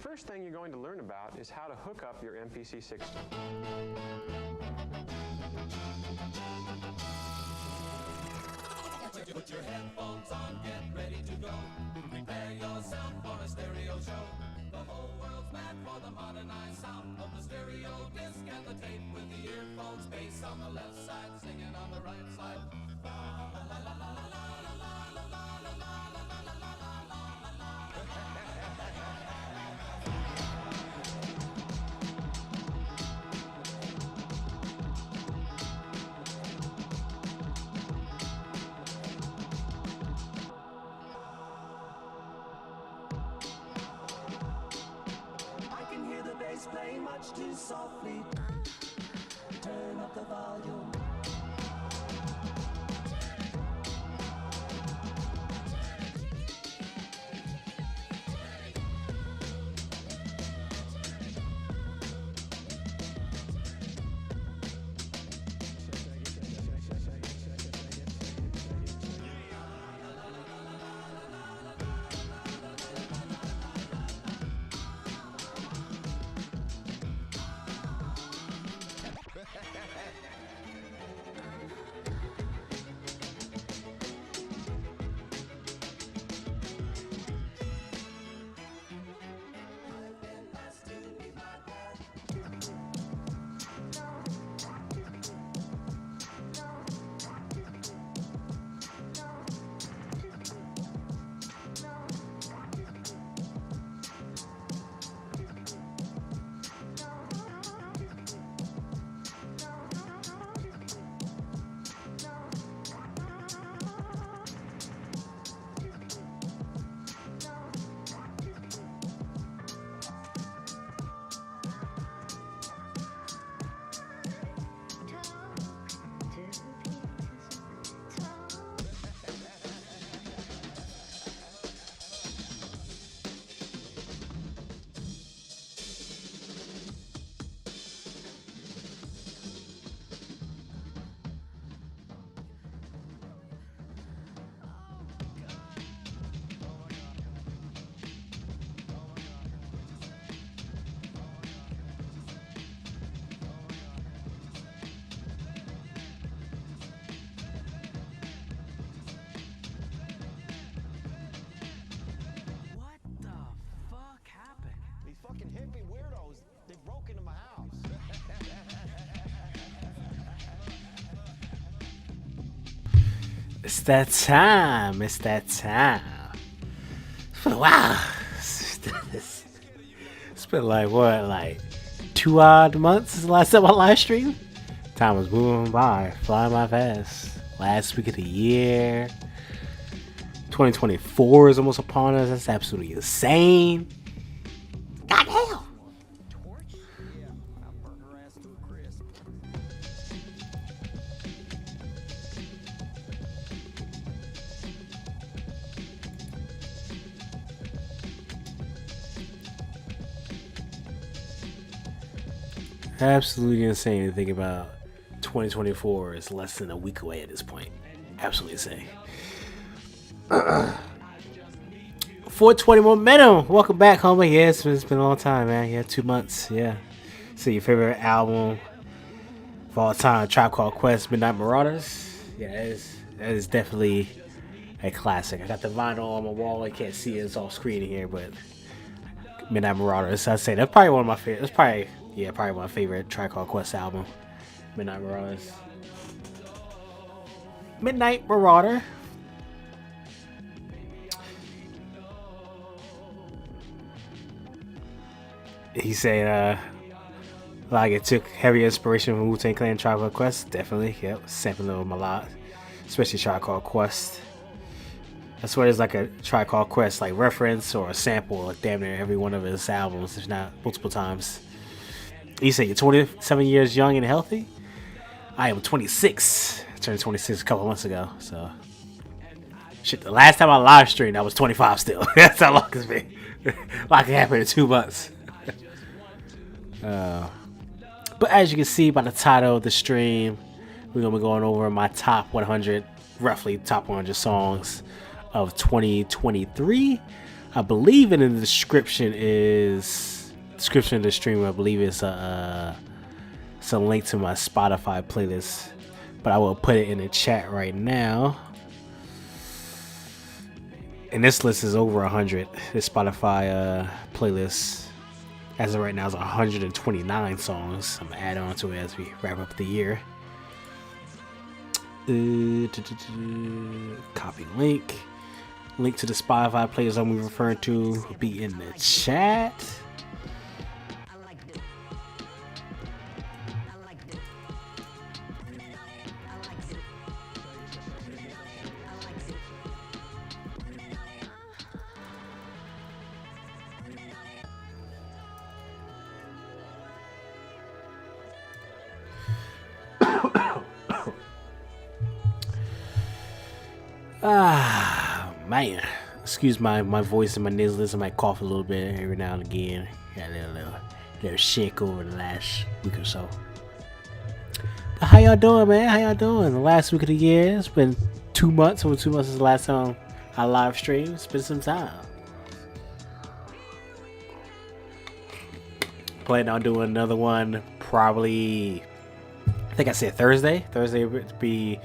first thing you're going to learn about is how to hook up your MPC 60. Put your headphones on, get ready to go. Prepare yourself for a stereo show. The whole world's mad for the modernized sound of the stereo disc and the tape with the earphones. Bass on the left side, singing on the right side. Play much too softly. Turn up the volume. Fucking hippie weirdos, they broke into my house. It's that time. It's that time. It's been a while. It's been like what, like 2 odd months since the last time I live streamed. Time was moving by, flying by fast. Last week of the year. 2024 is almost upon us. That's absolutely insane. Goddamn. Absolutely insane to think about. 2024 is less than a week away at this point. Absolutely insane. 420 Momentum. Welcome back, homie. Yeah, it's been a long time, man. Yeah, 2 months. Yeah. So your favorite album of all time, Tribe Called Quest, Midnight Marauders. Yeah, that is definitely a classic. I got the vinyl on my wall. I can't see it. It's off screen here, but Midnight Marauders. I'd say that's probably one of my favorite. That's probably my favorite Tribe Called Quest album. Midnight Marauders. Midnight Marauder. He said, like it took heavy inspiration from Wu-Tang Clan, Tribe Called Quest. Definitely, yep. Sampling them a lot, especially Tribe Called Quest. I swear there's like a Tribe Called Quest like reference or a sample like damn near every one of his albums, if not multiple times. He said, "You're 27 years young and healthy." I am 26. I turned 26 a couple months ago. So, shit. The last time I live streamed, I was 25 still. That's how long it's been. Like it happened in 2 months. But as you can see by the title of the stream, we're gonna be going over my top 100, roughly top 100 songs of 2023. I believe in the description of the stream. I believe it's a link to my Spotify playlist, but I will put it in the chat right now. And this list is over 100. This Spotify playlist, as of right now, is 129 songs. I'm gonna add on to it as we wrap up the year. Copy link. Link to the Spotify playlist I'm referring to will be in the chat. Man, excuse my voice and my nasals. I might cough a little bit every now and again. Got a little sick over the last week or so. But how y'all doing, man? How y'all doing? The last week of the year. It's been 2 months. Over 2 months since the last time I live streamed. It's been some time. Planning on doing another one probably, I think I said Thursday. Thursday would be,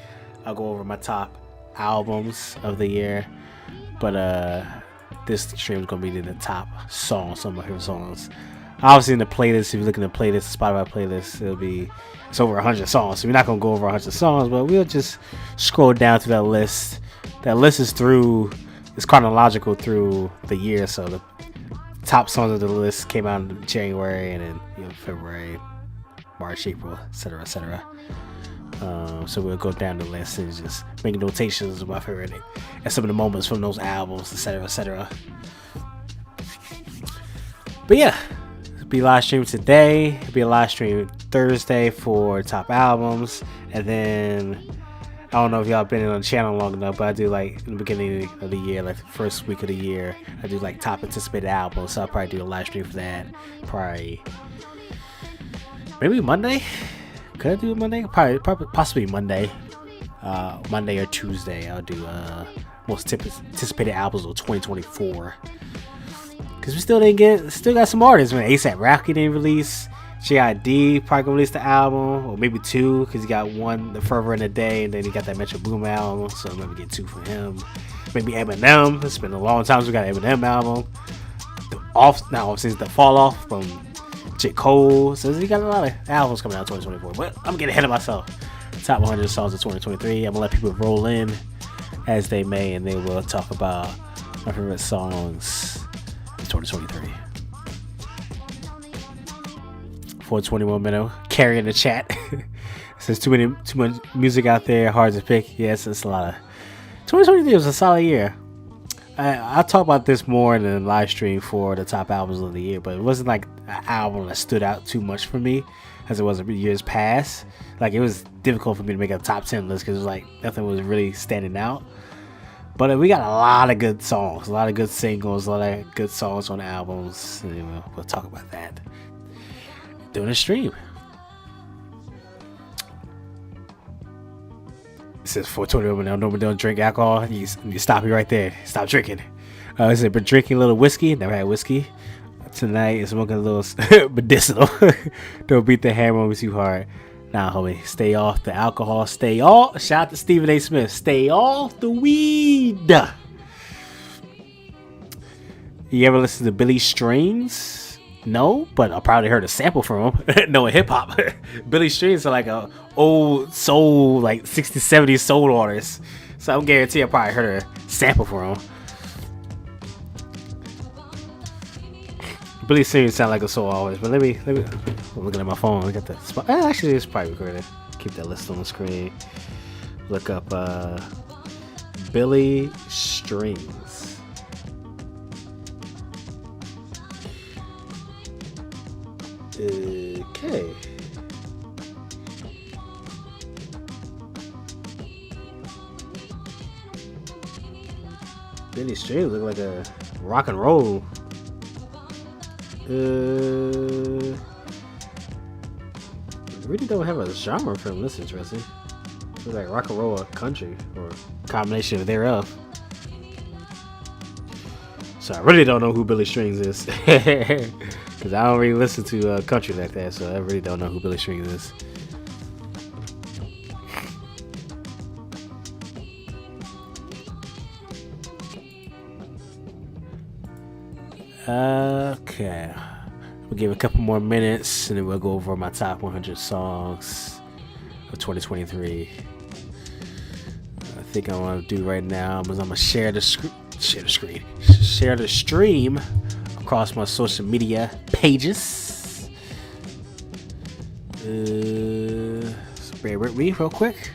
I'll go over my top albums of the year. But this stream is gonna be the top songs, some of my favorite songs. Obviously, in the playlist, if you look in the playlist, the Spotify playlist, it's over 100 songs. So we're not gonna go over 100 songs, but we'll just scroll down through that list. That list is chronological through the year. So the top songs of the list came out in January, and then February, March, April, etc., etc. So we'll go down the list and just make notations of my favorite and some of the moments from those albums, etc., etc. But yeah, it'll be live stream today. It'll be a live stream Thursday for top albums, and then I don't know if y'all been on the channel long enough, but I do like in the beginning of the year, like the first week of the year, I do like top anticipated albums. So I'll probably do a live stream for that. Probably maybe Monday. Could I do it Monday? Possibly Monday. Monday or Tuesday. I'll do most anticipated albums of 2024. Cause we still got some artists. Man, ASAP Rocky didn't release. JID probably gonna release the album, or maybe two, cause he got one, The Further in the Day, and then he got that Metro Boom album. So maybe get two for him. Maybe Eminem. It's been a long time since we got an Eminem album. Since the Fall Off from J. Cole. So he got a lot of albums coming out in 2024. But I'm getting ahead of myself. Top 100 songs of 2023. I'm gonna let people roll in as they may, and they will talk about my favorite songs of 2023. 421 minute carrying the chat. Says too much music out there, hard to pick. Yes, it's a lot of. 2023 was a solid year. I'll talk about this more in the live stream for the top albums of the year, but it wasn't like an album that stood out too much for me as it was in years past. Like, it was difficult for me to make a top 10 list because it was like nothing was really standing out. But we got a lot of good songs, a lot of good singles, a lot of good songs on the albums. And we'll talk about that during the stream. It says 420 now. Nobody don't drink alcohol. You stop me right there. Stop drinking. It said, but drinking a little whiskey. Never had whiskey. Tonight is smoking a little medicinal. Don't beat the hammer on me too hard. Nah, homie. Stay off the alcohol. Shout out to Stephen A. Smith. Stay off the weed. You ever listen to Billy Strings? No, but I probably heard a sample from him. No, in hip hop. Billy Strings are like a old soul, like 60s, 70s soul artist. So I'm guarantee I probably heard a sample from him. Billy Strings sound like a soul artist, but let me. I'm looking at my phone. I got the spot. Actually, it's probably recorded. Keep that list on the screen. Look up Billy Strings. Okay. Billy Strings look like a rock and roll. Really don't have a genre for him. That's interesting. It's like rock and roll or country or combination thereof. So I really don't know who Billy Strings is. Because I don't really listen to country like that. So I really don't know who Billy Strings is. Okay. We'll give a couple more minutes and then we'll go over my top 100 songs of 2023. I think I want to do right now is I'm gonna share the stream across my social media pages. So bear with me real quick.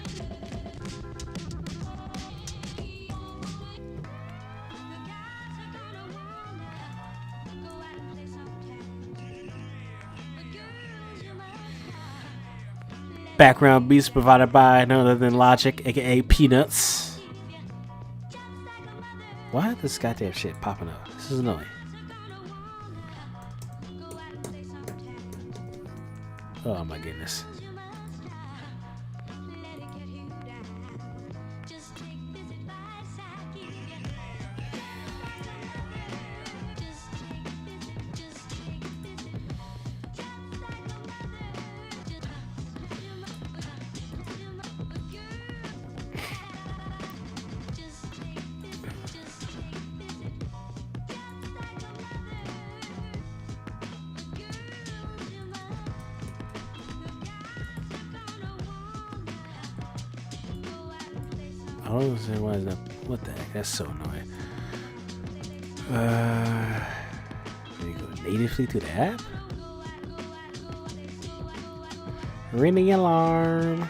Background beats provided by none other than Logic, aka Peanuts. Why is this goddamn shit popping up? This is annoying. Oh my goodness. I don't understand why is that. What the heck? That's so annoying. Can you go natively to the app? Ring the alarm.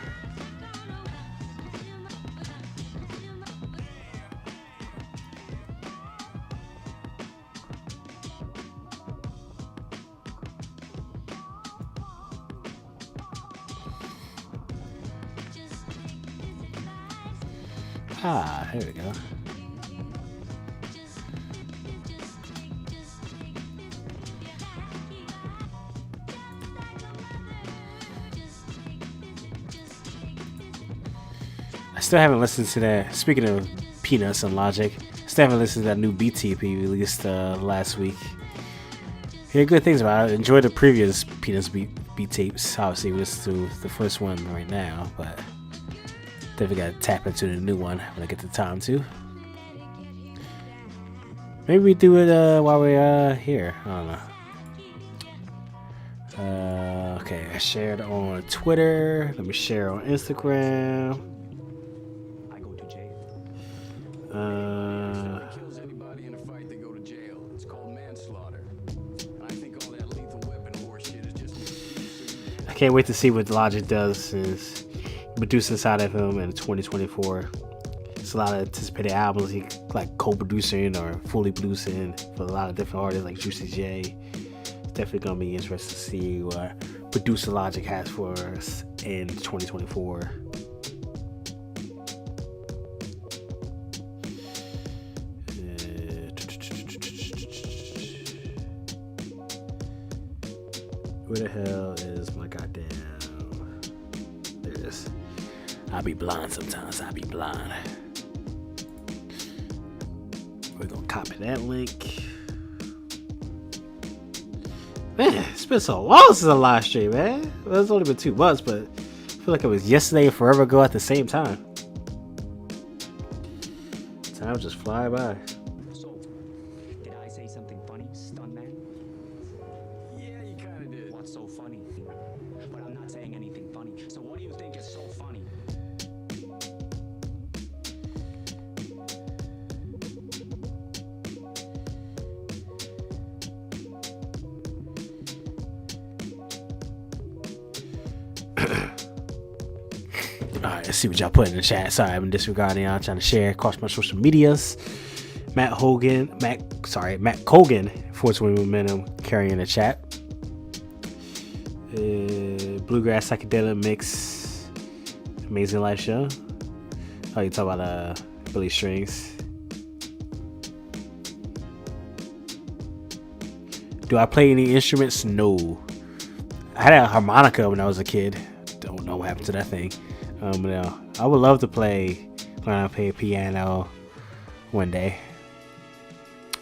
Ah, here we go. I still haven't listened to that. Speaking of Peanuts and Logic, still haven't listened to that new BTP released last week. Hear good things about it. Enjoy the previous Peanuts beat tapes. Obviously, we listen to the first one right now, but definitely gotta tap into the new one when I get the time to. Maybe we do it while we're here. I don't know. Okay, I shared on Twitter. Let me share on Instagram. I go to jail. Kills anybody in a fight, they go to jail. It's called manslaughter. I think all that lethal weapon war shit is just. I can't wait to see what Logic does since producing side of him in 2024. It's a lot of anticipated albums he like co-producing or fully producing for a lot of different artists like Juicy J. It's definitely gonna be interesting to see what producer Logic has for us in 2024. Where the hell is my goddamn? There it is. I be blind sometimes. I be blind. We're gonna copy that link. Man, it's been so long since a live stream, man. Well, it's only been 2 months, but I feel like it was yesterday and forever ago at the same time. Time just fly by. So, did I say something funny, stuntman? Yeah, you kinda did. What's so funny? But I'm not saying anything funny. So what do you think is so funny? Alright, let's see what y'all put in the chat. Sorry, I've been disregarding y'all, trying to share across my social medias. Matt Colgan, 420 Momentum carrying the chat. Bluegrass Psychedelic Mix, Amazing Life Show. Oh, you talk about Billy Strings. Do I play any instruments? No. I had a harmonica when I was a kid. Don't know what happened to that thing. No. I would love to learn how to play piano one day.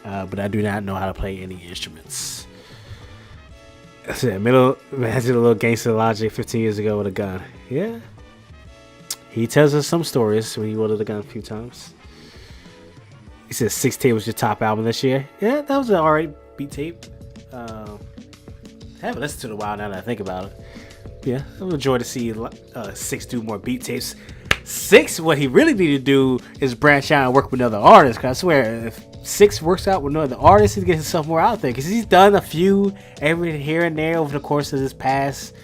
but I do not know how to play any instruments. That's it. Middle man did a little gangster Logic 15 years ago with a gun. Yeah. He tells us some stories when he wielded a gun a few times. He says 6 Tape was your top album this year. Yeah, that was an alright beat tape. I haven't listened to it in a while now that I think about it. Yeah, I would enjoy to see 6 do more beat tapes. 6, what he really need to do is branch out and work with other artists. Cause I swear, if 6 works out with another artist, he gets himself more out there. Because he's done a few every here and there over the course of this past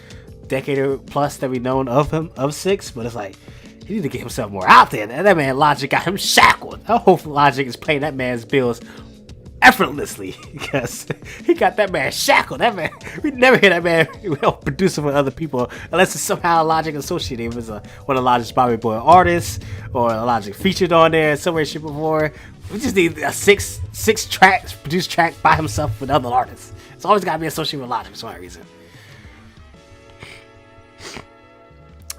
decade or plus that we've known of him, of 6. But it's like, he need to get himself more out there. That man Logic got him shackled. I hope Logic is paying that man's bills effortlessly, because he got that man shackled. That man, we never hear that man producing for other people unless it's somehow Logic associated with one of Logic's Bobby Boy artists or a Logic featured on there somewhere shit before. We just need a six tracks produced track by himself with other artists. It's always got to be associated with Logic for some reason.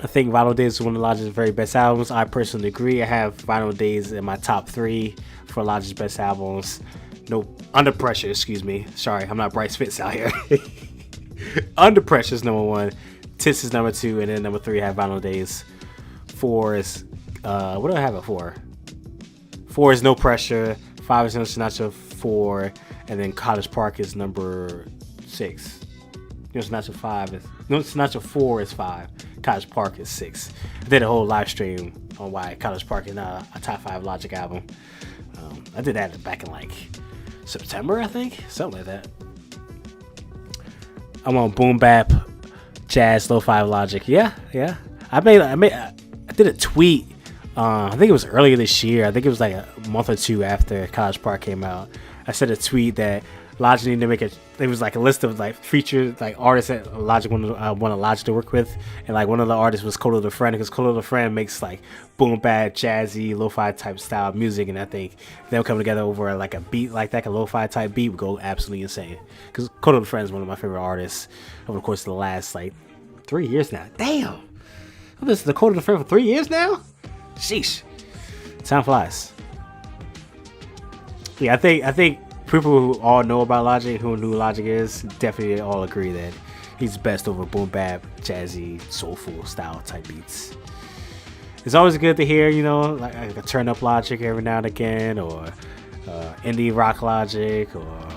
I think Vinyl Days is one of Logic's very best albums. I personally agree. I have Vinyl Days in my top 3 for Logic's best albums. No, Under Pressure, excuse me. Sorry, I'm not Bryce Fitz out here. Under Pressure is number 1. Tits is number 2. And then number 3, I have Vinyl Days. 4 is, what do I have it for? 4 is No Pressure. 5 is No Sinatra. 4. And then College Park is number 6. No Sinatra 5 is, No Sinatra 4 is 5. College Park is 6. I did a whole live stream on why College Park is not a top 5 Logic album. I did that back in like September, I think, something like that. I'm on boom bap, jazz, lo-fi Logic. Yeah. I did a tweet. I think it was earlier this year. I think it was like a month or 2 after College Park came out. I said a tweet that Logic needed to make it. It was like a list of like featured like artists that Logic wanted Logic to work with, and like one of the artists was Coda the Friend, because Coda the Friend makes like boom bap, jazzy, lo-fi type style music, and I think them coming together over like a beat like that, a lo-fi type beat, would go absolutely insane. Because Coda the Friend is one of my favorite artists over the course of the last like 3 years now. Damn, I've listened to Coda the Friend for 3 years now. Sheesh, time flies. Yeah, I think. People who all know about Logic, who knew Logic is, definitely all agree that he's best over boom bap, jazzy, soulful style type beats. It's always good to hear, you know, like a turn up Logic every now and again, or indie rock Logic, or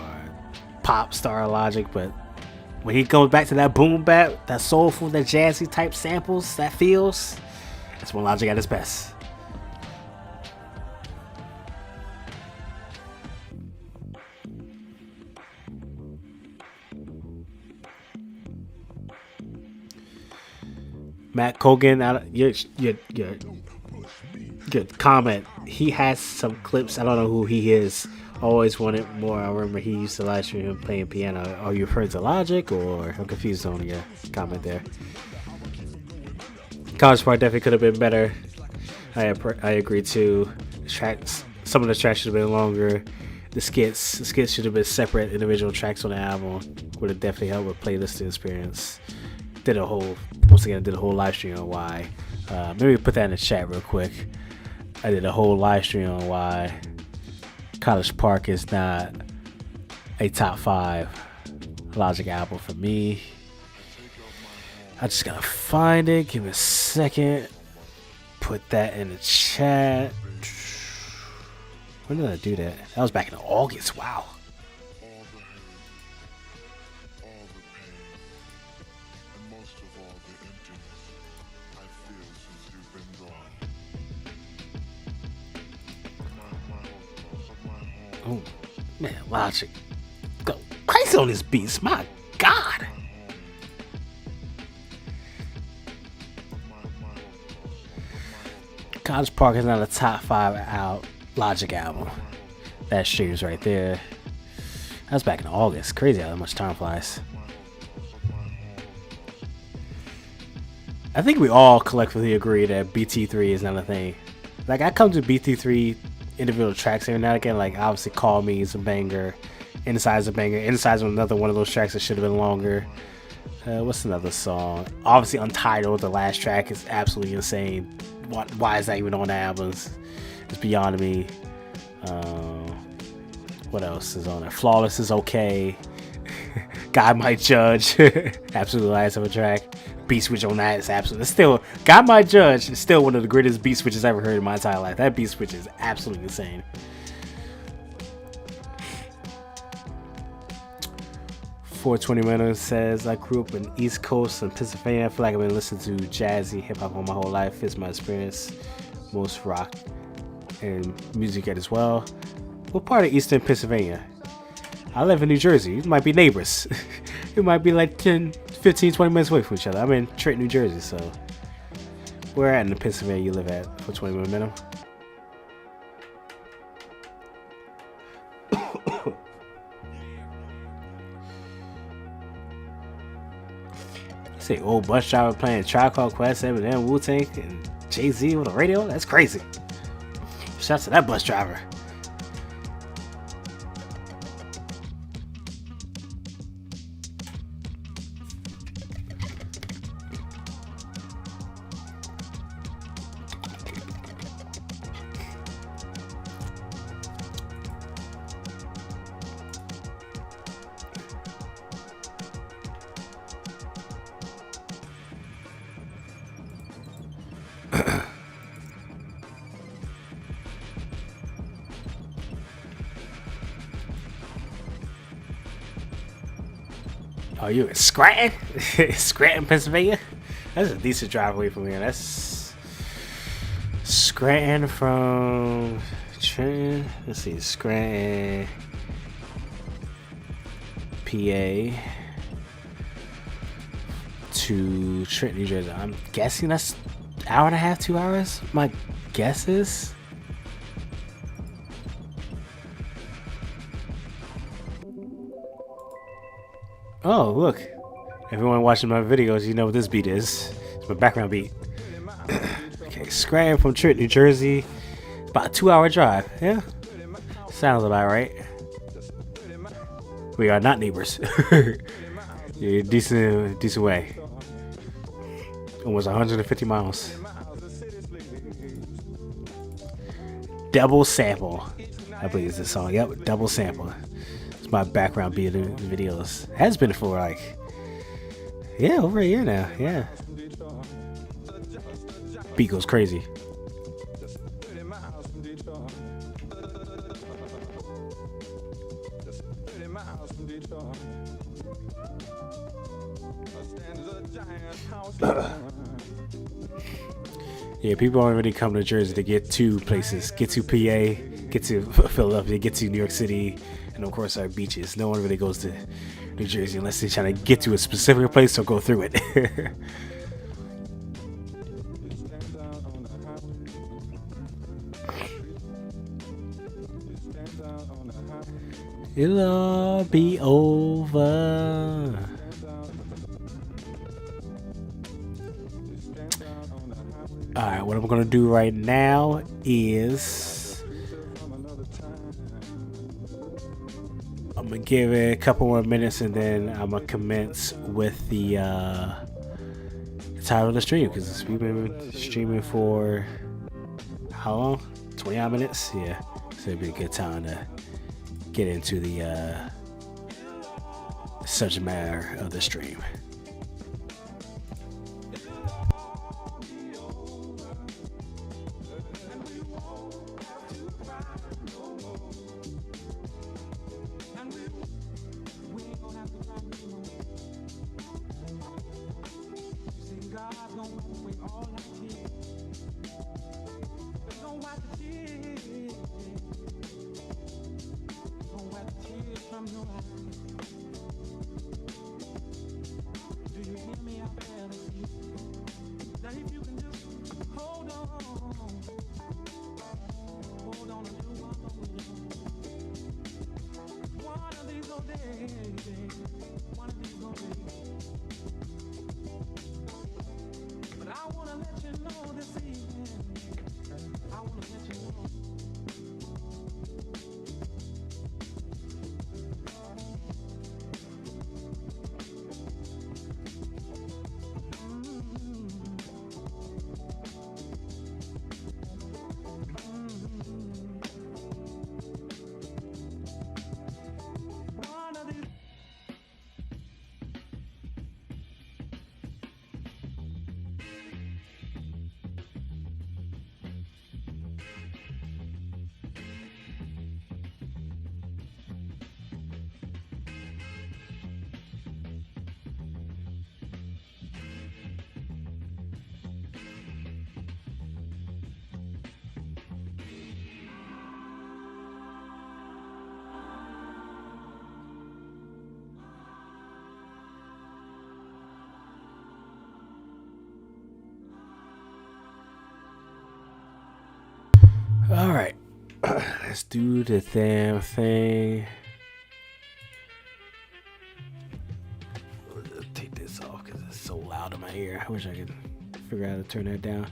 pop star Logic. But when he goes back to that boom bap, that soulful, that jazzy type samples, that feels, that's when Logic at his best. Matt Cogan, your comment. He has some clips. I don't know who he is. Always wanted more. I remember he used to live stream him playing piano. Are you referring to Logic, or I'm confused on your comment there? College Park definitely could have been better. I agree too. Some of the tracks should have been longer. The skits should have been separate individual tracks on the album. Would have definitely helped with playlisting experience. Did a whole live stream on why. Maybe put that in the chat real quick. I did a whole live stream on why College Park is not a top 5 Logic album for me. I just gotta find it. Give me a second. Put that in the chat. When did I do that? That was back in August. Wow. Oh man, Logic go crazy on these beats. My God. College Park is not a top 5 out Logic album. That streams right there. That was back in August. Crazy how much time flies. I think we all collectively agree that BT3 is not a thing. Like, I come to BT3 individual tracks every now and again, like obviously Call Me is a banger, Inside's a banger. Inside's another one of those tracks that should have been longer. What's another song? Obviously Untitled, the last track, is absolutely insane. Why is that even on the albums? It's beyond me. What else is on there? Flawless is okay. God Might Judge. Absolutely last of a track. Beat switch on that is absolutely still. God Might Judge is still one of the greatest beat switches I've ever heard in my entire life. That beat switch is absolutely insane. 420 Minutes says, I grew up in East Coast and Pennsylvania. I feel like I've been listening to jazzy hip hop all my whole life. It's my experience. Most rock and music as well. What part of Eastern Pennsylvania? I live in New Jersey. You might be neighbors. You might be like 10, 15, 20 minutes away from each other. I'm in Trenton, New Jersey, so where at in Pennsylvania you live at for 20 minutes? Say old bus driver playing Tribe Called Quest, Eminem, Wu-Tang, and Jay-Z on the radio? That's crazy. Shouts to that bus driver. Oh, you in Scranton? Scranton, Pennsylvania? That's a decent drive away from here. That's Scranton from Trenton. Let's see, Scranton, PA to Trenton, New Jersey. I'm guessing that's an hour and a half, 2 hours. My guess is. Oh, look. Everyone watching my videos, you know what this beat is. It's my background beat. Okay, Scranton from Trenton, New Jersey. About a 2-hour drive. Yeah? Sounds about right. We are not neighbors. Yeah, decent way. Almost 150 miles. Double Sample. I believe it's the song. Yep, Double Sample. My background beat in the videos has been for like over a year now. Yeah, beat goes crazy. Yeah, people aren't really come to Jersey to get to places, get to PA, get to Philadelphia, get to New York City, and of course our beaches. No one really goes to New Jersey unless they're trying to get to a specific place or go through it. It'll all be over. Alright, what I'm gonna do right now is I'm gonna give it a couple more minutes and then I'm gonna commence with the title of the stream, because we've been streaming for how long? 20 odd minutes? Yeah, so it'd be a good time to get into the subject matter of the stream. But I wanna let you All right, let's do the damn thing. Let's take this off because it's so loud in my ear. I wish I could figure out how to turn that down.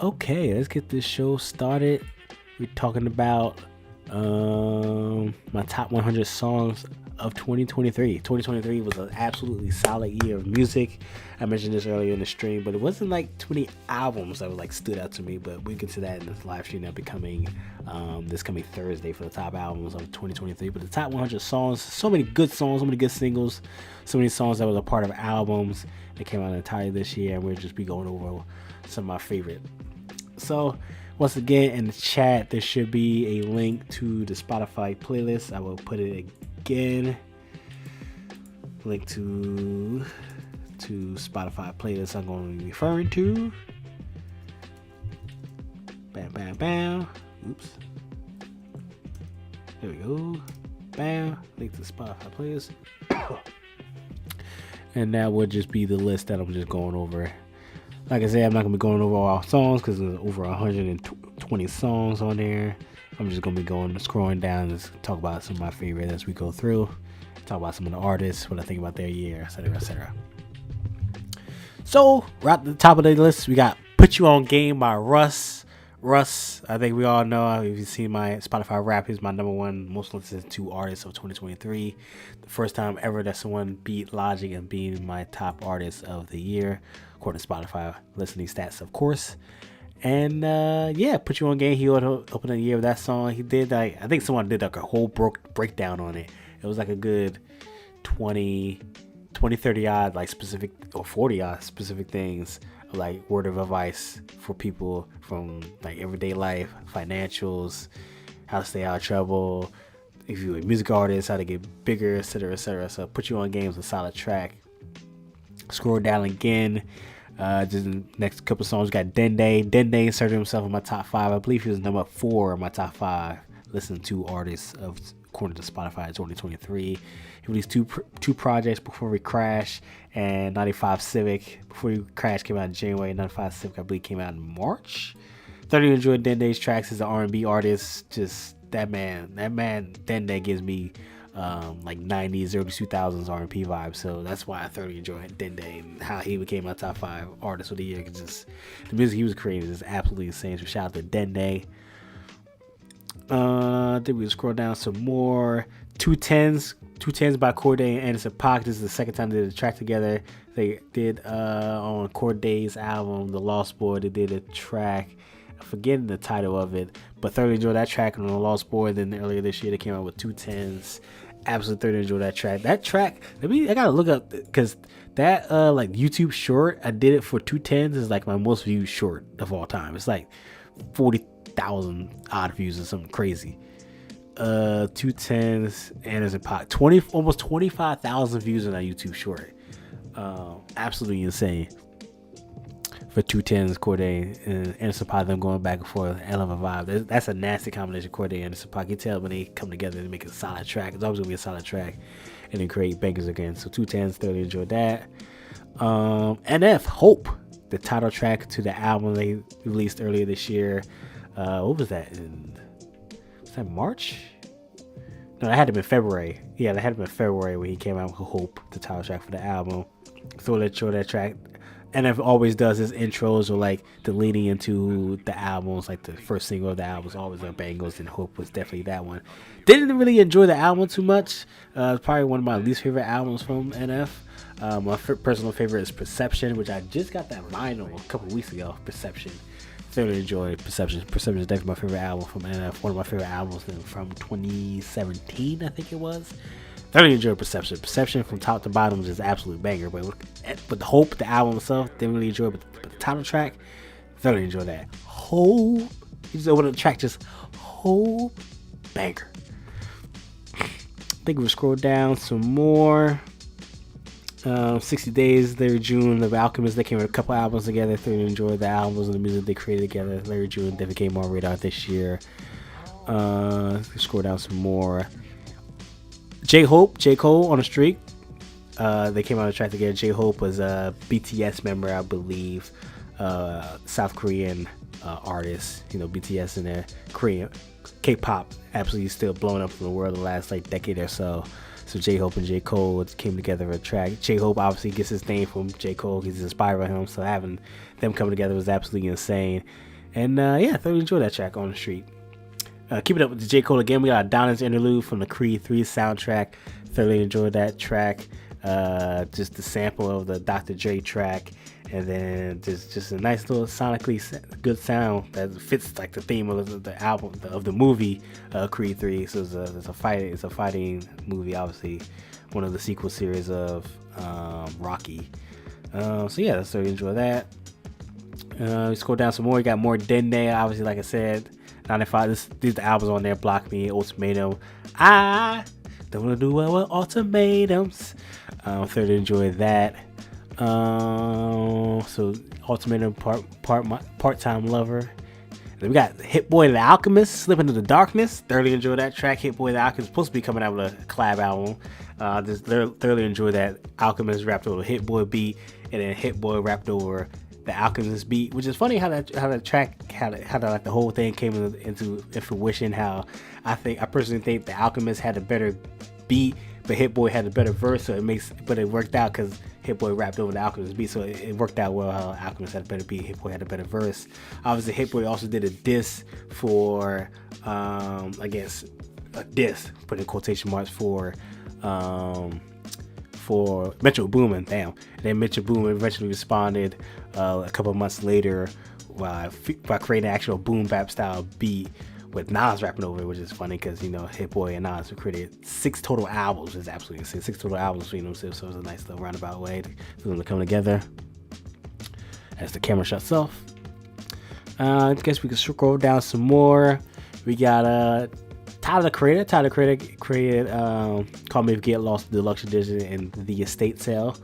Okay, let's get this show started. We're talking about my top 100 songs of 2023. 2023 was an absolutely solid year of music. I mentioned this earlier in the stream, but it wasn't like too many albums that like stood out to me. But we get to that in this live stream that'll be coming this coming Thursday for the top albums of 2023. But the top 100 songs, so many good songs, so many good singles, so many songs that was a part of albums that came out entirely this year, and we'll just be going over some of my favorite. So once again, in the chat there should be a link to the Spotify playlist. I will put it again. Link to Spotify playlist I'm going to be referring to. Bam, bam, bam. Oops. There we go. Bam. Link to Spotify playlist. And that would just be the list that I'm just going over. Like I said, I'm not going to be going over all songs because there's over 120 songs on there. I'm just going to be scrolling down and talk about some of my favorites as we go through. Talk about some of the artists, what I think about their year, etc., etc. So, right at the top of the list, we got Put You On Game by Russ. Russ, I think we all know, if you've seen my Spotify rap, he's my number one most listened to artist of 2023. The first time ever that someone beat Logic and being my top artist of the year, according to Spotify listening stats, of course. And yeah, Put You On Game, he opened the year with that song. He did, like, I think someone did like a whole breakdown on it. It was like a good 20, 30 odd, like specific, or 40 odd specific things, like word of advice for people from like everyday life, financials, how to stay out of trouble, if you're a music artist, how to get bigger, etc., etc. So Put You On Game is a solid track. Scroll down again. Just the next couple songs, we got Dende. Dende inserted himself in my top 5. I believe he was number 4 in my top 5 listened to artists of, according to Spotify, 2023. He released two projects, Before We Crash and 95 Civic. Before We Crash came out in January. 95 Civic, I believe, came out in March. Thoroughly enjoyed Dende's tracks as an R&B artist. Just that man, Dende gives me like 90s, early 2000s R&B vibes. So that's why I thoroughly enjoy Dende and how he became my top 5 artist of the year. Cause just the music he was creating is absolutely insane. So shout out to Dende. Then we scroll down some more. 210s by Corday and Anderson .Paak. This is the second time they did a track together. They did on Corday's album, The Lost Boy, they did a track. I'm forgetting the title of it, but thoroughly enjoyed that track on The Lost Boy. Then earlier this year they came out with 210s. Absolutely thoroughly enjoyed that track. That track, I gotta look up, because that like YouTube short, I did it for 210s, is like my most viewed short of all time. It's like 40,000 odd views or something crazy. 210s Anderson .Paak, almost 25,000 views on that YouTube short. Absolutely insane for 210s Corday and Anderson .Paak, them going back and forth. Hell of a vibe. That's a nasty combination, Corday and Anderson .Paak. You tell when they come together and make a solid track. It's always gonna be a solid track and then create bangers again. So 210s, thoroughly enjoyed that. NF Hope, the title track to the album they released earlier this year. What was that? Was that March? No, that had to be February. Yeah, that had to be February when he came out with Hope, the title track for the album. So let's show that track. NF always does his intros or like the leading into the albums, like the first single of the album is always like bangles, and Hope was definitely that one. Didn't really enjoy the album too much. It's probably one of my least favorite albums from NF. My personal favorite is Perception, which I just got that vinyl a couple weeks ago. Perception. Thoroughly enjoyed Perception. Perception is definitely my favorite album from NF. One of my favorite albums from 2017, I think it was. Thoroughly enjoyed Perception. Perception from top to bottom is just absolute banger. But the Hope, the album itself, didn't really enjoy it. But the title track, thoroughly enjoyed that. Hope. You just open the track, just Hope, banger. I think we'll scroll down some more. 60 Days, Larry June, The Alchemist, they came with a couple albums together. Thoroughly enjoyed the albums and the music they created together. Larry June definitely came on radar this year. Scroll down some more. J Cole on a streak. They came out on a track together. J Hope was a BTS member, I believe. South Korean artists. You know, BTS in there. Korean K-pop absolutely still blowing up in the world the last like decade or so. So J-Hope and J. Cole came together for a track. J-Hope obviously gets his name from J. Cole. He's inspired by him. So having them come together was absolutely insane. And yeah, I thoroughly enjoyed that track On the Street. Keep it up with the J. Cole again. We got a Adonis interlude from the Creed 3 soundtrack. Thoroughly enjoyed that track. Just the sample of the Dr. Dre track. And then just a nice little sonically good sound that fits like the theme of the album of the movie Creed 3. So it's a fighting movie, obviously one of the sequel series of Rocky. So yeah, let's really enjoy that. We scroll down some more. We got more Dende, obviously, like I said, 95. These the albums on there: Block Me, Ultimatum. I don't want to do well with ultimatums. Thoroughly enjoy that. So Ultimatum part-time lover. Then we got Hit Boy the Alchemist, Slip Into the Darkness. Thoroughly enjoy that track. Hit Boy the Alchemist supposed to be coming out with a collab album. Just thoroughly enjoy that. Alchemist rapped over the Hit Boy beat, and then Hit Boy rapped over the Alchemist beat, which is funny how that track, how like the whole thing came into fruition. How I personally think the Alchemist had a better beat, but Hit Boy had a better verse, so it worked out because Hit Boy rapped over the Alchemist beat, so it worked out well how Alchemist had a better beat, Hit Boy had a better verse. Obviously, Hit Boy also did a diss for, I guess, a diss, put in quotation marks, for Metro Boomin. Damn. And then Metro Boomin eventually responded a couple of months later by creating an actual boom bap style beat with Nas rapping over it, which is funny because, you know, Hit Boy and Nas created 6 total albums. It's absolutely insane. 6 total albums between them, so it was a nice little roundabout way for them to come together. As the camera shuts off, I guess we can scroll down some more. We got Tyler the Creator created Call Me If You Get Lost Deluxe Edition and The Estate Sale.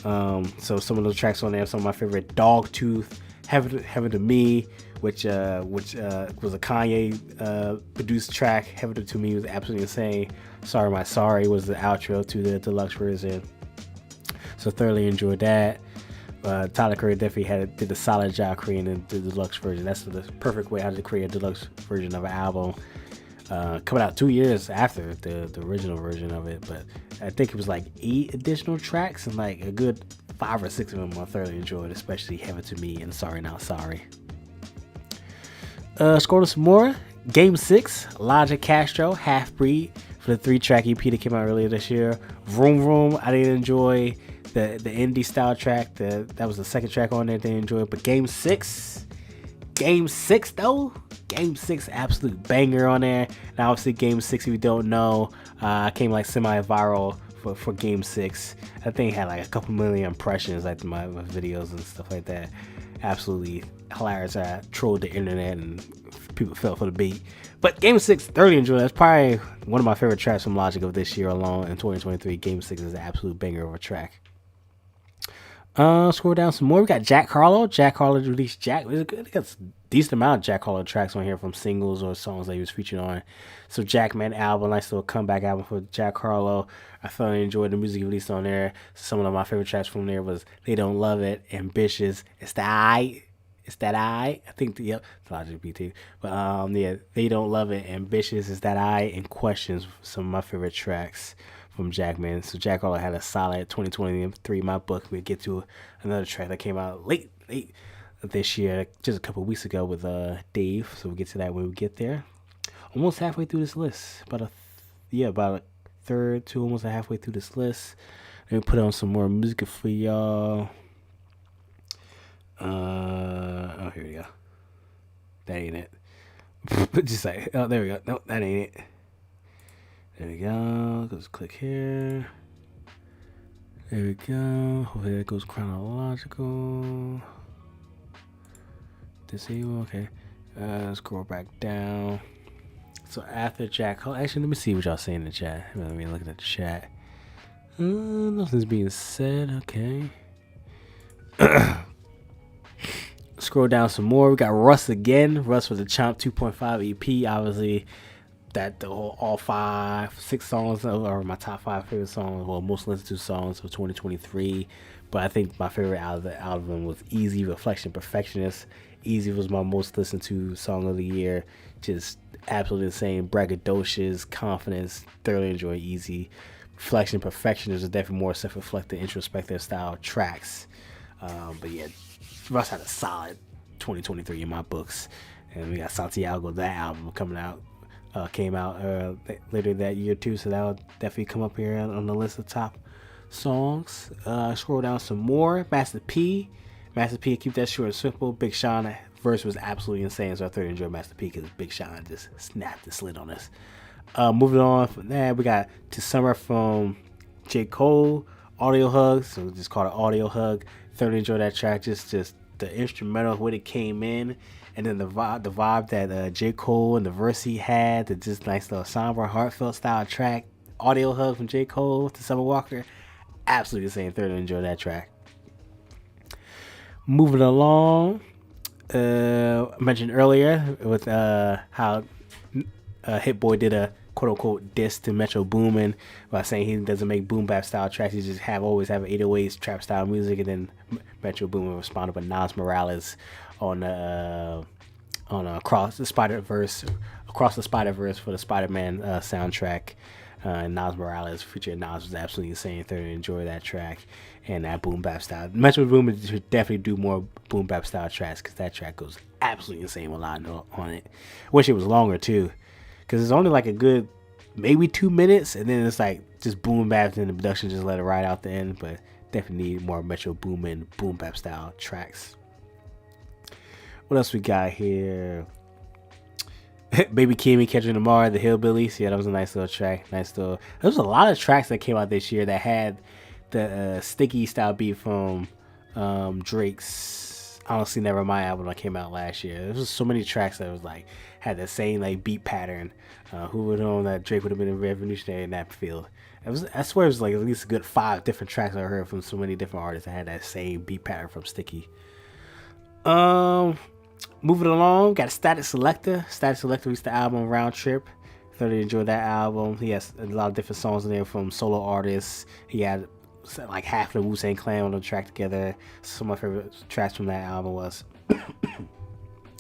So some of those tracks on there, some of my favorite: Dogtooth, Heaven to Me, which was a Kanye produced track. Heaven to Me was absolutely insane. Sorry My Sorry was the outro to the deluxe version. So thoroughly enjoyed that. Tyler Creator definitely did a solid job creating the deluxe version. That's the perfect way how to create a deluxe version of an album. Coming out 2 years after the original version of it, but I think it was like 8 additional tracks, and like a good 5 or 6 of them I thoroughly enjoyed, especially Heaven to Me and Sorry Not Sorry. Scroll some more. Game 6, Logic Castro, Half Breed, for the 3-track EP that came out earlier this year. Vroom Vroom, I didn't enjoy the indie style track. That was the second track on there, didn't enjoy it. But Game 6 though, Game 6, absolute banger on there. And obviously Game 6, if you don't know, came like semi-viral for Game 6. I think it had like a couple million impressions, like my videos and stuff like that. Absolutely hilarious. I trolled the internet and people fell for the beat. But Game 6, thoroughly enjoyed it. That's probably one of my favorite tracks from Logic of this year alone. In 2023, Game 6 is an absolute banger of a track. Scroll down some more. We got Jack Harlow. Jack Harlow released Jack. We got a decent amount of Jack Harlow tracks on here from singles or songs that he was featured on. So Jackman album, nice little comeback album for Jack Harlow. I thoroughly enjoyed the music released on there. Some of my favorite tracks from there was They Don't Love It, Ambitious, It's That I think yep, Logic BT. But yeah, They Don't Love It, Ambitious, Is That I, and Questions, some of my favorite tracks from Jackman. So Jack Harlow had a solid 2023 in my book. We'll get to another track that came out late this year, just a couple weeks ago with Dave. So we'll get to that when we get there. Almost halfway through this list. About a third to almost halfway through this list. Let me put on some more music for y'all. Oh, here we go. That ain't it. Just like, oh, there we go. Nope, that ain't it. There we go. Let's click here. There we go. Hopefully that goes chronological. Disable. Okay. Scroll back down. So after Jack, actually, let me see what y'all say in the chat. Let me look at the chat. Nothing's being said. Okay. Scroll down some more. We got Russ again. Russ with the Chomp 2.5 EP. Obviously, that the whole, all 6 songs are my top 5 favorite songs, well, most listened to songs of 2023. But I think my favorite out of the album was Easy, Reflection, Perfectionist. Easy was my most listened to song of the year. Just absolutely insane, braggadocious, confidence. Thoroughly enjoy Easy. Reflection, Perfectionist is definitely more self-reflective, introspective style tracks. But yeah, Russ had a solid 2023 in my books. And we got Santiago, that album came out later that year too, so that'll definitely come up here on the list of top songs. Scroll down some more. Master P, keep that short and simple. Big Sean verse was absolutely insane, so I thoroughly enjoyed Master P because Big Sean just snapped the slit on us. Moving on from that, we got To Summer from J. Cole, Audio Hug, so just called it Audio Hug. Thoroughly enjoyed that track, just the instrumental when it came in, and then the vibe that J. Cole and the verse he had, the just nice little somber, heartfelt style track. Audio Hug from J. Cole to Summer Walker, absolutely insane. Thoroughly enjoyed that track. Moving along, I mentioned earlier with how Hit Boy did a quote-unquote diss to Metro Boomin by saying he doesn't make boom bap style tracks, he just always have 808s trap style music. And then Metro Boomin responded with Nas Morales on Across the Spider-Verse for the Spider-Man soundtrack. And Nas Morales featuring Nas was absolutely insane. I thoroughly enjoy that track and that boom bap style. Metro Boomin should definitely do more boom bap style tracks because that track goes absolutely insane with a lot on it. Wish it was longer too, because it's only like a good maybe 2 minutes, and then it's like just boom bap, and the production just let it ride out the end. But definitely need more Metro Boomin boom bap style tracks. What else we got here? Baby Kimmy, Kendrick Lamar, The Hillbillies. Yeah, that was a nice little track. There was a lot of tracks that came out this year that had the sticky style beat from Drake's Honestly Nevermind album that came out last year. There was so many tracks that was like had the same like beat pattern. Who would have known that Drake would have been a revolutionary in that field? I swear it was like at least a good 5 different tracks I heard from so many different artists that had that same beat pattern from Sticky. Moving along, got Static Selector. Static Selector released the album Round Trip. Thoroughly enjoyed that album. He has a lot of different songs in there from solo artists. He had like half the Wu-Tang Clan on the track together. Some of my favorite tracks from that album was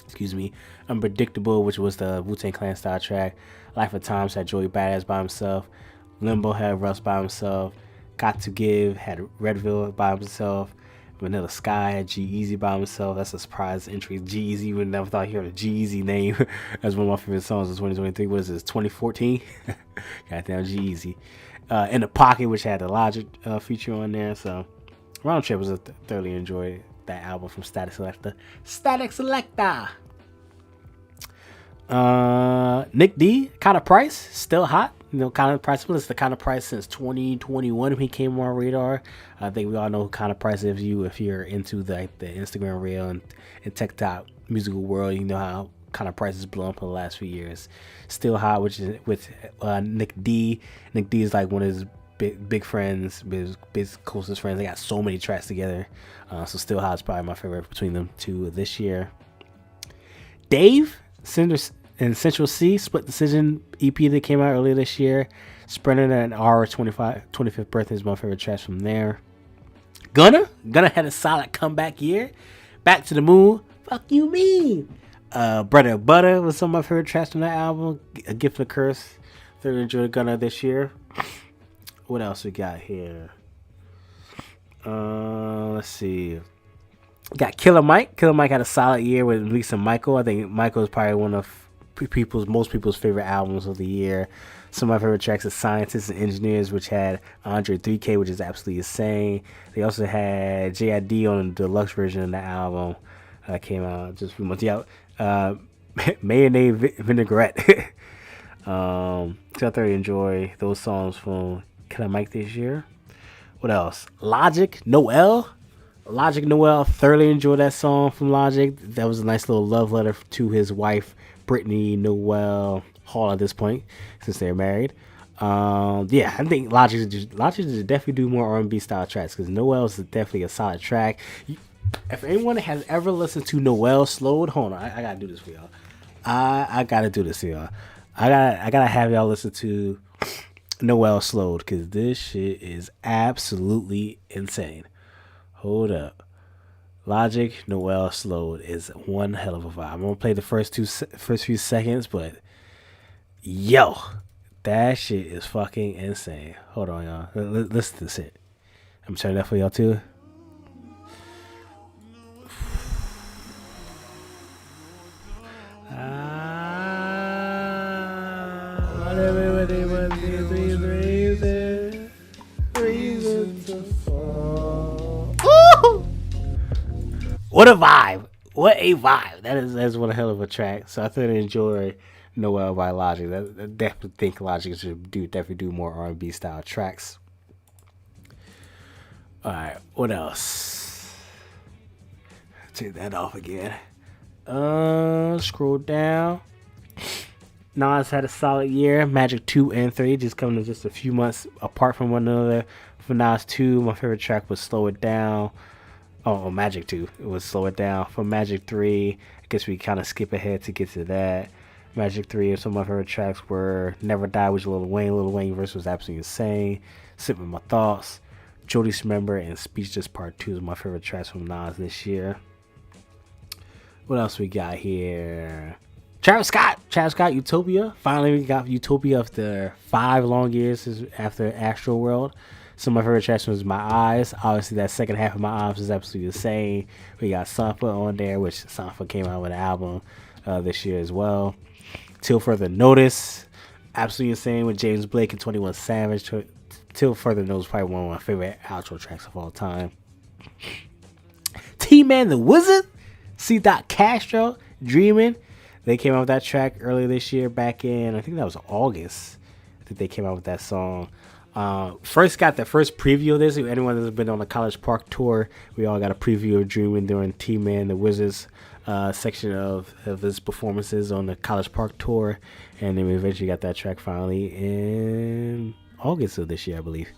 excuse me, Unpredictable, which was the Wu-Tang Clan style track. Life of Times had Joey Badass by himself. Limbo had Russ by himself. Got to Give had Redville by himself. Vanilla Sky had G-Eazy by himself. That's a surprise entry. G-Eazy, would never thought he heard a G-Eazy name as one of my favorite songs in 2023. What is this, 2014? Goddamn G-Eazy. In the Pocket, which had the Logic feature on there. So Round Trip was thoroughly enjoyed that album from Static Selector. Static Selector. Nick D, Kind of Price, still hot. You know, Kind of Price was the Kind of Price since 2021 when he came on our radar. I think we all know who Kind of Price is. If you're into the Instagram reel and TikTok musical world, you know how Kind of Price has blown up in the last few years. Still hot, which is with Nick D. Nick D is like one of his big friends, his closest friends. They got so many tracks together. So Still Hot is probably my favorite between them two this year. Dave and Central C Split Decision EP that came out earlier this year. Sprinter and our 25th birthday is my favorite tracks from there. Gunna had a solid comeback year. Back to the Moon. Fuck you mean? Bread and Butter was some of my favorite tracks from that album. A Gift and a Curse. Thoroughly enjoyed Gunna this year. What else we got here? Let's see. Got Killer Mike. Killer Mike had a solid year with releasing Michael. I think Michael is probably one of most people's favorite albums of the year. Some of my favorite tracks are Scientists and Engineers, which had Andre 3K, which is absolutely insane. They also had JID on the deluxe version of the album. Came out just a few months out. Mayonnaise Vinaigrette. So I thoroughly enjoy those songs from Killer Mike this year. What else? Logic, Noel, thoroughly enjoyed that song from Logic. That was a nice little love letter to his wife, Brittany Noel Hall at this point, since they're married. Yeah, I think Logic should definitely do more R&B style tracks, because Noel is definitely a solid track. If anyone has ever listened to Noel slowed, hold on, I gotta do this for y'all. I gotta do this for y'all. I gotta have y'all listen to Noel Slowed, because this shit is absolutely insane. Hold up. Logic, Noel Slowed is one hell of a vibe. I'm gonna play the first few seconds, but yo, that shit is fucking insane. Hold on, y'all. Listen to this shit. I'm turning that for y'all too. What a vibe! What a vibe! That's one hell of a track. So I thoroughly enjoy Noel by Logic. I definitely think Logic should definitely do more R&B style tracks. All right, what else? Take that off again. Scroll down. Nas had a solid year. Magic 2 and 3 just coming to just a few months apart from one another. For Nas 2, my favorite track was Slow It Down. Oh, Magic 2. It was Slow It Down. For Magic 3, I guess we kind of skip ahead to get to that. Magic 3, some of my favorite tracks were Never Die, which Lil Wayne. Lil Wayne verse was absolutely insane. Sit With My Thoughts. Jody's Remember and Speechless Part 2 is my favorite tracks from Nas this year. What else we got here? Travis Scott, Utopia. Finally, we got Utopia after 5 long years after Astro World. Some of my favorite tracks was My Eyes. Obviously, that second half of My Eyes is absolutely insane. We got Sanfa on there, which Sanfa came out with an album this year as well. Till Further Notice, absolutely insane with James Blake and 21 Savage. Till Further Notice, probably one of my favorite outro tracks of all time. T-Man the Wizard, C. Castro, Dreamin'. They came out with that track earlier this year, back in, I think that was August. I think they came out with that song. First got the first preview of this. Anyone that's been on the College Park tour, we all got a preview of Dreamin' during T-Man the Wizard's section of his performances on the College Park tour. And then we eventually got that track finally in August of this year, I believe.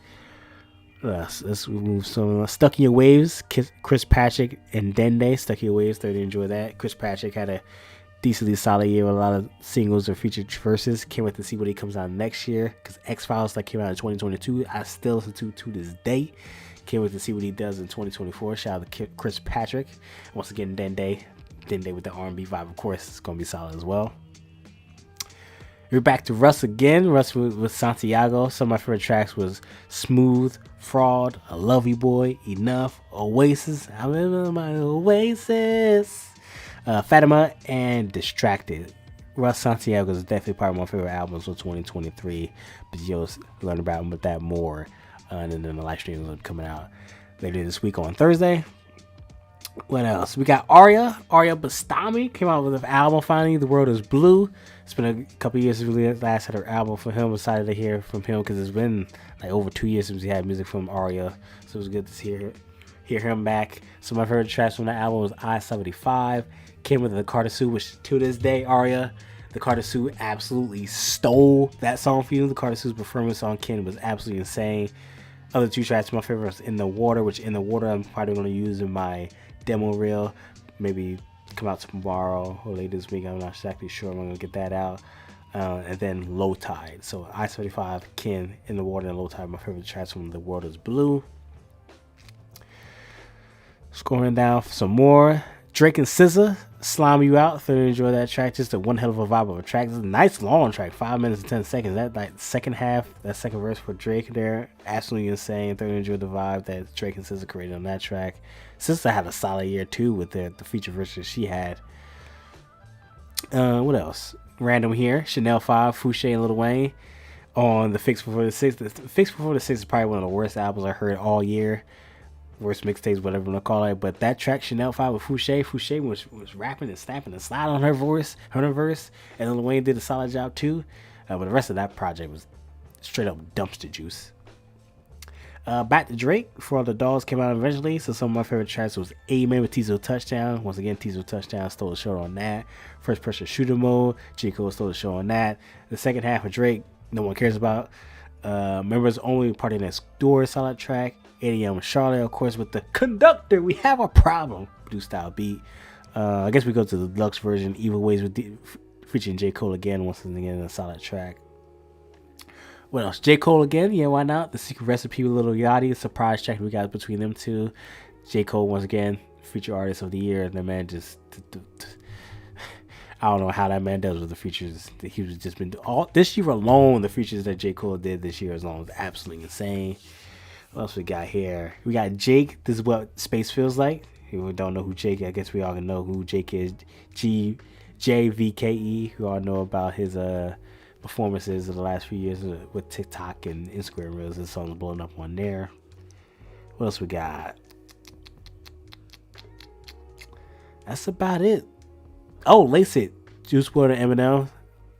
Let's move some. Stuck in Your Waves, Chris Patrick and Dende. Stuck in Your Waves, thoroughly enjoy that. Chris Patrick had a decently solid year with a lot of singles or featured verses. Can't wait to see what he comes out next year, because X-Files that came out in 2022 I still listen to this day. Can't wait to see what he does in 2024. Shout out to Chris Patrick. Once again, Dende with the R&B vibe, of course, it's gonna be solid as well. We're back to Russ again. Russ with Santiago. Some of my favorite tracks was Smooth, Fraud, I Love You Boy, Enough, Oasis, I'm in my Oasis, Fatima, and Distracted. Russ Santiago is definitely part of my favorite albums of 2023, but you'll learn about that more and then the live stream will be coming out later this week on Thursday. What else? We got Arya Bastami came out with an album finally. The World Is Blue. It's been a couple years since we last had her album from him. Excited to hear from him because it's been like over 2 years since we had music from Arya, so it was good to hear him back. Some of my favorite tracks from that album was I-75. Came with the Carter Suit, which to this day, Arya, the Carter Suit absolutely stole that song for you. The Carter Suit's performance on Ken was absolutely insane. Other two tracks, my favorite was In the Water, which In the Water I'm probably going to use in my demo reel, maybe come out tomorrow or later this week. I'm not exactly sure. I'm going to get that out. And then Low Tide. So I-75, Ken, In the Water, and Low Tide, my favorite tracks from The World Is Blue. Scoring down for some more. Drake and SZA, Slime You Out. Thoroughly enjoy that track. Just a one hell of a vibe of a track. It's a nice long track, 5 minutes and 10 seconds. That like second half, that second verse for Drake there, absolutely insane. Thoroughly enjoyed the vibe that Drake and SZA created on that track. SZA had a solid year too with the feature verses she had. What else? Random here. Chanel 5, Fouché, and Lil Wayne on the Fix Before the Six. The Fix Before the Six is probably one of the worst albums I heard all year. Worst mixtapes, whatever you want to call it. But that track, Chanel 5 with Fouché was rapping and snapping and sliding on her verse, and Lil Wayne did a solid job too. But the rest of that project was straight up dumpster juice. Back to Drake, For All the Dogs came out eventually, so some of my favorite tracks was Amen with Tizo Touchdown. Once again, Tizo Touchdown stole the show on that. First Pressure Shooter Mode, J. Cole stole the show on that. The second half of Drake, no one cares about. Members Only, Party Next Door, solid track. 8 AM with Charlotte, of course, with the Conductor, We Have a Problem, Blue Style beat. I guess we go to the deluxe version, Evil Ways with featuring J. Cole again, once again, a solid track. What else? J. Cole again, yeah, why not? The Secret Recipe with Lil Yachty, a surprise track we got between them two. J. Cole, once again, feature artist of the year. And the man just, I don't know how that man does with the features. He was just been all this year alone. The features that J. Cole did this year alone was absolutely insane. What else we got here? We got Jake. This is what space feels like. If we don't know who Jake is, I guess we all can know who Jake is. JVKE. We all know about his performances of the last few years with TikTok and Instagram Reels. This song's blowing up on there. What else we got? That's about it. Oh, Lace It. Juice WRLD and Eminem.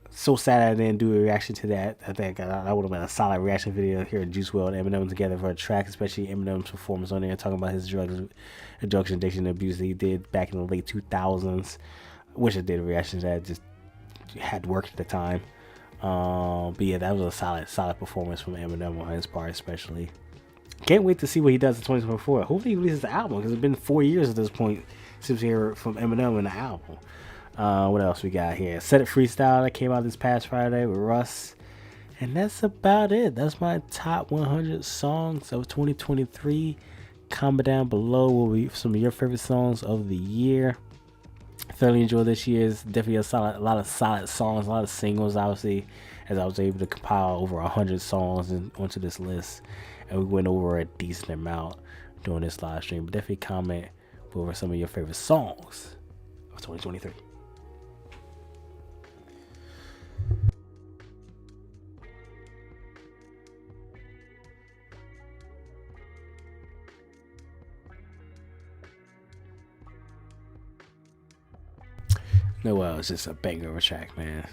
So sad I didn't do a reaction to that. I think that would have been a solid reaction video here at Juice WRLD and Eminem together for a track, especially Eminem's performance on there, talking about his drugs addiction, abuse that he did back in the late 2000s. I wish I did a reaction to that. Just had work at the time. But yeah, that was a solid performance from Eminem on his part, especially. Can't wait to see what he does in 2024. Hopefully he releases the album, because it's been 4 years at this point since we heard from Eminem in the album. What else we got here? Set It Freestyle that came out this past Friday with Russ. And that's about it. That's my top 100 songs of 2023. Comment down below what will be some of your favorite songs of the year. Thoroughly enjoyed this year's. Definitely a lot of solid songs, a lot of singles, obviously, as I was able to compile over 100 songs onto this list. And we went over a decent amount during this live stream. But definitely comment over some of your favorite songs of 2023. No, well, it's just a banger of a track, man.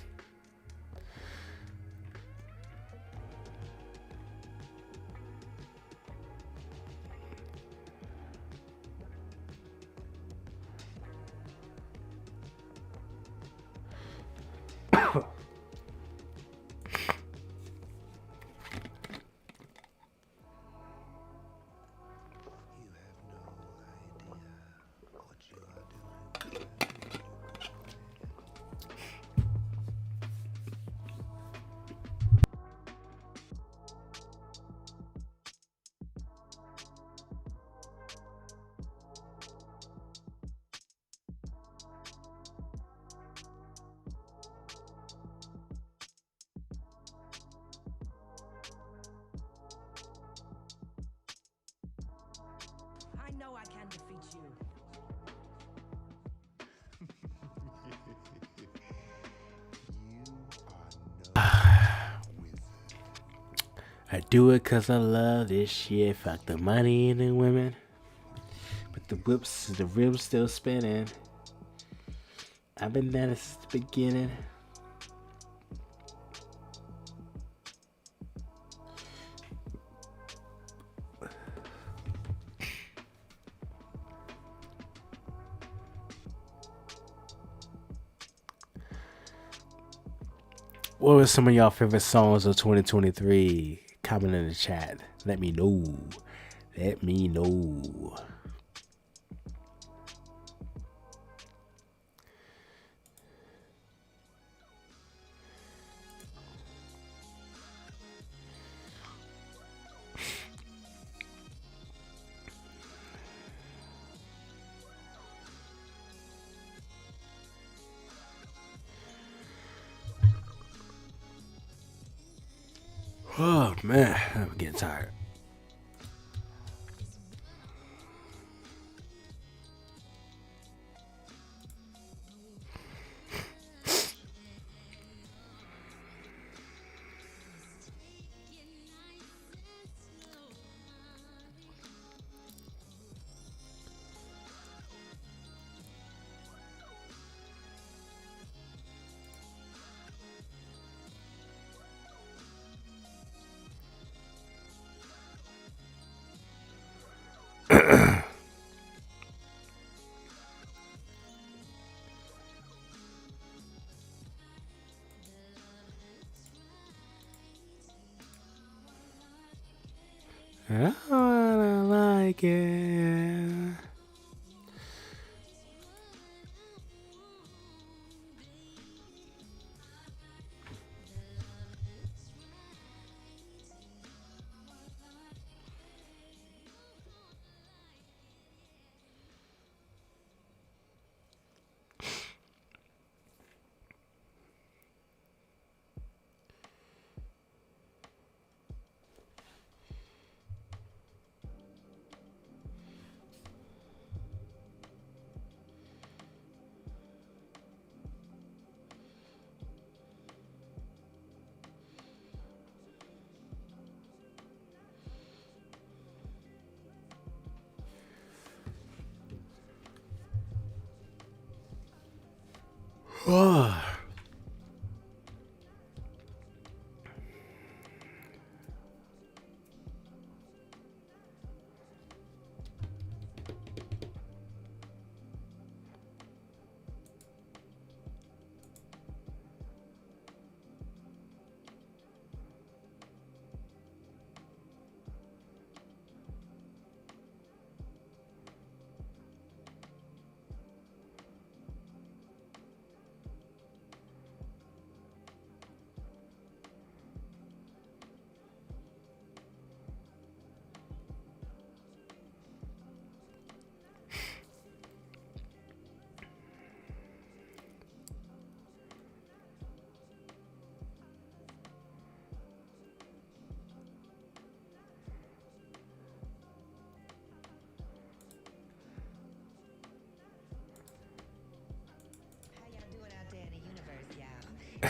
I know I can defeat you. I do it cause I love this shit. Fuck the money and the women. But the rims still spinning. I've been at it since the beginning. What were some of y'all favorite songs of 2023? Comment in the chat. Let me know. Let me know. Oh man, I'm getting tired. I wanna like it.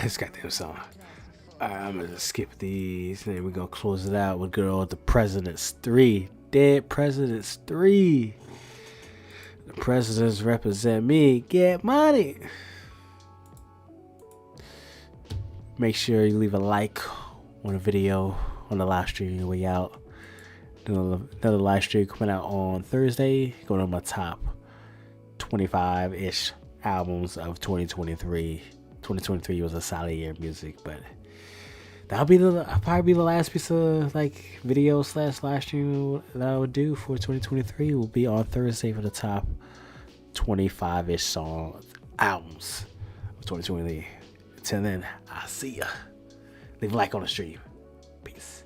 This goddamn song. Alright, I'm gonna just skip these. Then we're gonna close it out with good old The Presidents 3. Dead Presidents 3. The presidents represent me. Get money. Make sure you leave a like on the video, on the live stream on your way out. Another live stream coming out on Thursday. Going on my top 25-ish albums of 2023. 2023 was a solid year of music, but that'll probably be the last piece of like video / live stream that I would do for 2023. Will be on Thursday for the top 25-ish albums of 2023. Until then, I'll see ya. Leave a like on the stream. Peace.